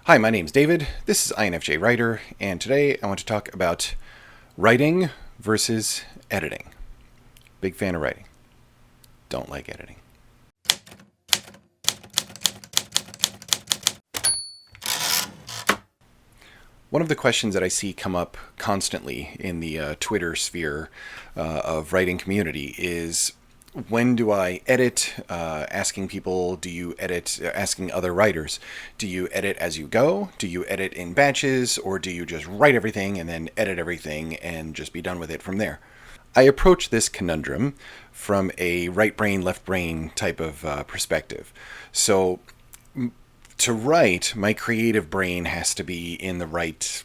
Hi, my name's David. This is INFJ Writer, and today I want to talk about writing versus editing. Big fan of writing. Don't like editing. One of the questions that I see come up constantly in the Twitter sphere of writing community is, when do I edit? Asking people, do you edit? Asking other writers, do you edit as you go? Do you edit in batches? Or do you just write everything and then edit everything and just be done with it from there? I approach this conundrum from a right brain, left brain type of perspective. So to write, my creative brain has to be in the right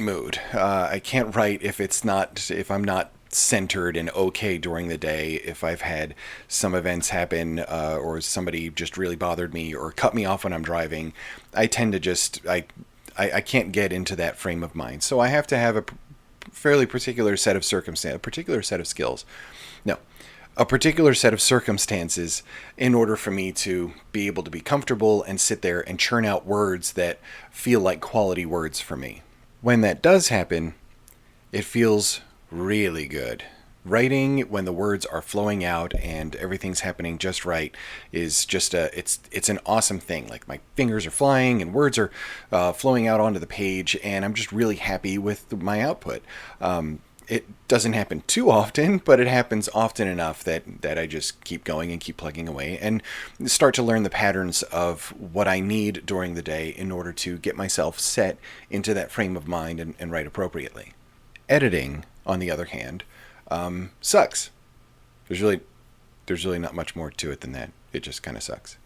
mood. I can't write if I'm not centered and okay during the day. If I've had some events happen, or somebody just really bothered me or cut me off when I'm driving, I tend to I can't get into that frame of mind. So I have to have a fairly particular set of circumstances, a particular set of skills. No, a particular set of circumstances in order for me to be able to be comfortable and sit there and churn out words that feel like quality words for me. When that does happen, it feels really good. Writing when the words are flowing out and everything's happening just right is just it's an awesome thing. Like, my fingers are flying and words are flowing out onto the page, and I'm just really happy with my output. It doesn't happen too often, but it happens often enough that I just keep going and keep plugging away and start to learn the patterns of what I need during the day in order to get myself set into that frame of mind and write appropriately. Editing, on the other hand, sucks. There's really not much more to it than that. It just kind of sucks.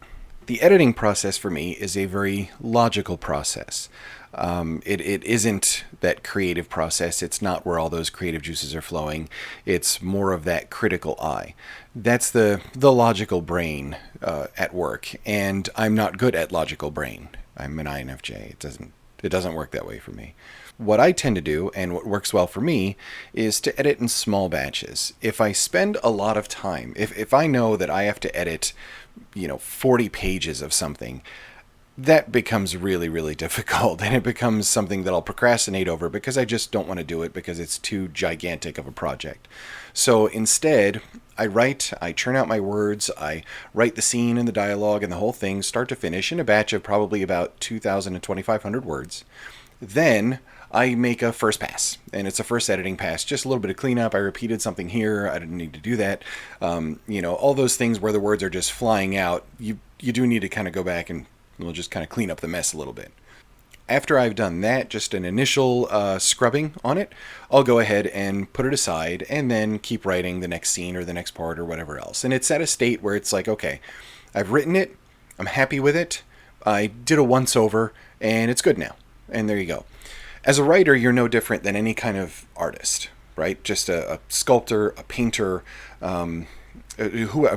The editing process for me is a very logical process. It isn't that creative process. It's not where all those creative juices are flowing. It's more of that critical eye. That's the logical brain at work, and I'm not good at logical brain. I'm an INFJ. It doesn't work that way for me. What I tend to do, and what works well for me, is to edit in small batches. If I spend a lot of time, if I know that I have to edit, 40 pages of something, that becomes really, really difficult, and it becomes something that I'll procrastinate over because I just don't want to do it because it's too gigantic of a project. So instead, I churn out my words, I write the scene and the dialogue and the whole thing, start to finish, in a batch of probably about 2,000 to 2,500 words. Then I make a first pass, and it's a first editing pass, just a little bit of cleanup. I repeated something here. I didn't need to do that. All those things where the words are just flying out, you do need to kind of go back and we'll just kind of clean up the mess a little bit. After I've done that, just an initial scrubbing on it, I'll go ahead and put it aside and then keep writing the next scene or the next part or whatever else. And it's at a state where it's like, okay, I've written it, I'm happy with it, I did a once over, and it's good now. And there you go. As a writer, you're no different than any kind of artist, right? Just a sculptor, a painter, a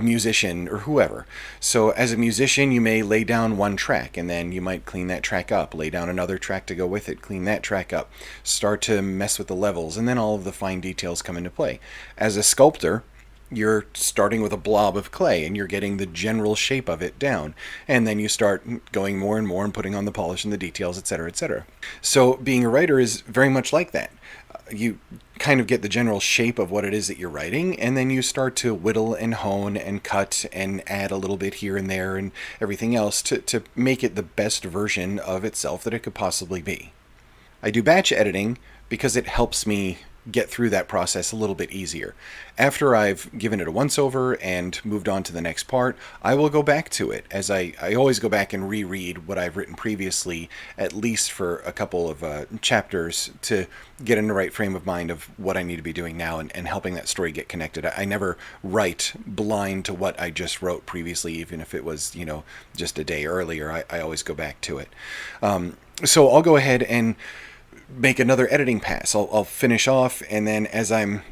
musician, or whoever. So as a musician, you may lay down one track, and then you might clean that track up, lay down another track to go with it, clean that track up, start to mess with the levels, and then all of the fine details come into play. As a sculptor, you're starting with a blob of clay and you're getting the general shape of it down. And then you start going more and more and putting on the polish and the details, etc., etc. So being a writer is very much like that. You kind of get the general shape of what it is that you're writing, and then you start to whittle and hone and cut and add a little bit here and there and everything else to make it the best version of itself that it could possibly be. I do batch editing because it helps me get through that process a little bit easier. After I've given it a once over and moved on to the next part, I will go back to it, as I always go back and reread what I've written previously, at least for a couple of chapters, to get in the right frame of mind of what I need to be doing now and helping that story get connected. I never write blind to what I just wrote previously, even if it was, just a day earlier. I always go back to it. So I'll go ahead and make another editing pass. I'll finish off, and then as I'm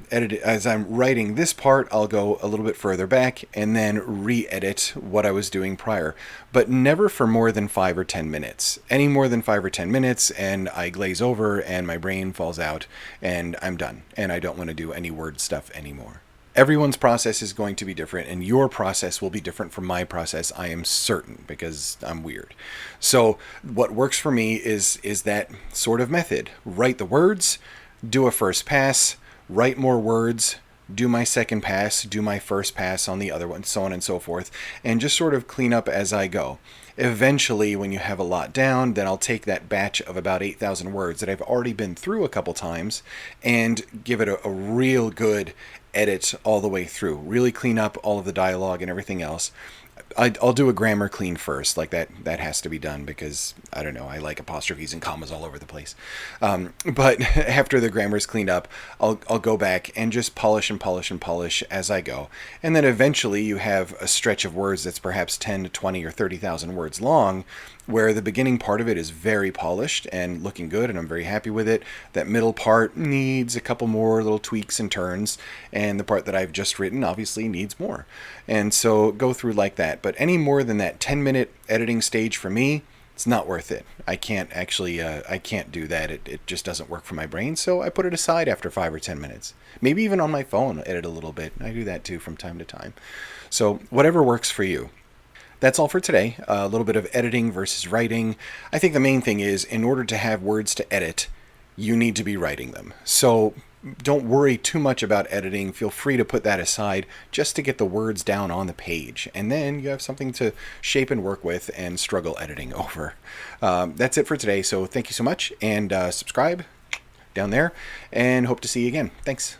writing this part, I'll go a little bit further back and then re-edit what I was doing prior, but never for more than 5 or 10 minutes. Any more than 5 or 10 minutes and I glaze over and my brain falls out and I'm done, and I don't want to do any word stuff anymore. Everyone's process is going to be different, and your process will be different from my process. I am certain, because I'm weird. So what works for me is that sort of method. Write the words, do a first pass, write more words, do my second pass, do my first pass on the other one, so on and so forth, and just sort of clean up as I go. Eventually, when you have a lot down, then I'll take that batch of about 8,000 words that I've already been through a couple times and give it a real good edit all the way through. Really clean up all of the dialogue and everything else. I'll do a grammar clean first, like that has to be done, because I don't know, I like apostrophes and commas all over the place. But after the grammar's cleaned up, I'll go back and just polish and polish and polish as I go, and then eventually you have a stretch of words that's perhaps 10 to 20 or 30,000 words long, where the beginning part of it is very polished and looking good, and I'm very happy with it. That middle part needs a couple more little tweaks and turns, and the part that I've just written obviously needs more. And so go through like that. But any more than that 10-minute editing stage for me, it's not worth it. I can't actually, I can't do that. It just doesn't work for my brain, so I put it aside after 5 or 10 minutes. Maybe even on my phone, edit a little bit. I do that too from time to time. So whatever works for you. That's all for today. A little bit of editing versus writing. I think the main thing is, in order to have words to edit, you need to be writing them. So don't worry too much about editing. Feel free to put that aside just to get the words down on the page. And then you have something to shape and work with and struggle editing over. That's it for today. So thank you so much, and subscribe down there, and hope to see you again. Thanks.